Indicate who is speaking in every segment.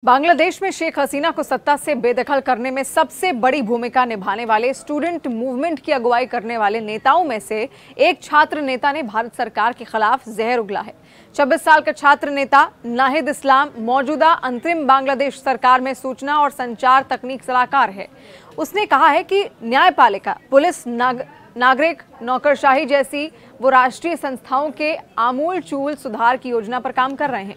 Speaker 1: बांग्लादेश में शेख हसीना को सत्ता से बेदखल करने में सबसे बड़ी भूमिका निभाने वाले स्टूडेंट मूवमेंट की अगुवाई करने वाले नेताओं में से एक छात्र नेता ने भारत सरकार के खिलाफ जहर उगला है। 26 साल का छात्र नेता नाहिद इस्लाम मौजूदा अंतरिम बांग्लादेश सरकार में सूचना और संचार तकनीक सलाहकार है। उसने कहा है कि न्यायपालिका, पुलिस, नागरिक नौकरशाही जैसी वो राष्ट्रीय संस्थाओं के आमूल-चूल सुधार की योजना पर काम कर रहे हैं।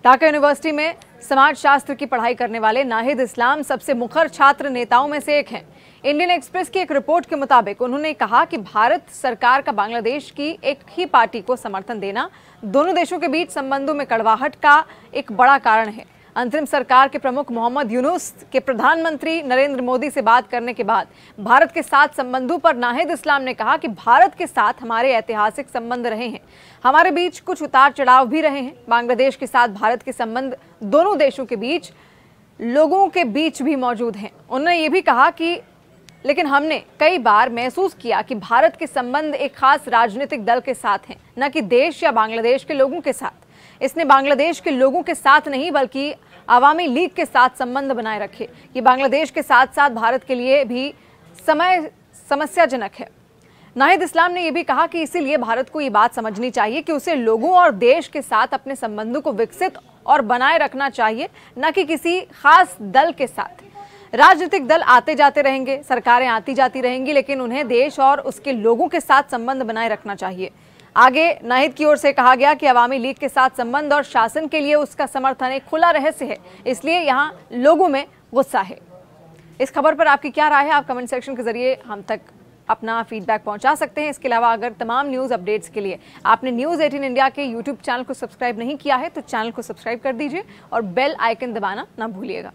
Speaker 1: ढाका यूनिवर्सिटी में समाज शास्त्र की पढ़ाई करने वाले नाहिद इस्लाम सबसे मुखर छात्र नेताओं में से एक हैं। इंडियन एक्सप्रेस की एक रिपोर्ट के मुताबिक उन्होंने कहा कि भारत सरकार का बांग्लादेश की एक ही पार्टी को समर्थन देना दोनों देशों के बीच संबंधों में कड़वाहट का एक बड़ा कारण है। अंतरिम सरकार के प्रमुख मोहम्मद यूनुस के प्रधानमंत्री नरेंद्र मोदी से बात करने के बाद भारत के साथ संबंधों पर नाहिद इस्लाम ने कहा कि भारत के साथ हमारे ऐतिहासिक संबंध रहे हैं, हमारे बीच कुछ उतार चढ़ाव भी रहे हैं। बांग्लादेश के साथ भारत के संबंध दोनों देशों के बीच, लोगों के बीच भी मौजूद हैं। उन्होंने ये भी कहा कि लेकिन हमने कई बार महसूस किया कि भारत के संबंध एक खास राजनीतिक दल के साथ हैं, न कि देश या बांग्लादेश के लोगों के साथ। इसने बांग्लादेश के लोगों के साथ नहीं बल्कि अवामी लीग के साथ संबंध बनाए रखे। ये बांग्लादेश के साथ साथ भारत के लिए भी समस्याजनक है। नाहिद इस्लाम ने यह भी कहा कि इसीलिए भारत को ये बात समझनी चाहिए कि उसे लोगों और देश के साथ अपने संबंधों को विकसित और बनाए रखना चाहिए, न कि किसी खास दल के साथ। राजनीतिक दल आते जाते रहेंगे, सरकारें आती जाती रहेंगी, लेकिन उन्हें देश और उसके लोगों के साथ संबंध बनाए रखना चाहिए। आगे नाहिद की ओर से कहा गया कि अवामी लीग के साथ संबंध और शासन के लिए उसका समर्थन एक खुला रहस्य है, इसलिए यहाँ लोगों में गुस्सा है। इस खबर पर आपकी क्या राय है? आप कमेंट सेक्शन के जरिए हम तक अपना फीडबैक पहुंचा सकते हैं। इसके अलावा अगर तमाम न्यूज़ अपडेट्स के लिए आपने न्यूज़ 18 इंडिया के यूट्यूब चैनल को सब्सक्राइब नहीं किया है तो चैनल को सब्सक्राइब कर दीजिए और बेल आइकन दबाना ना भूलिएगा।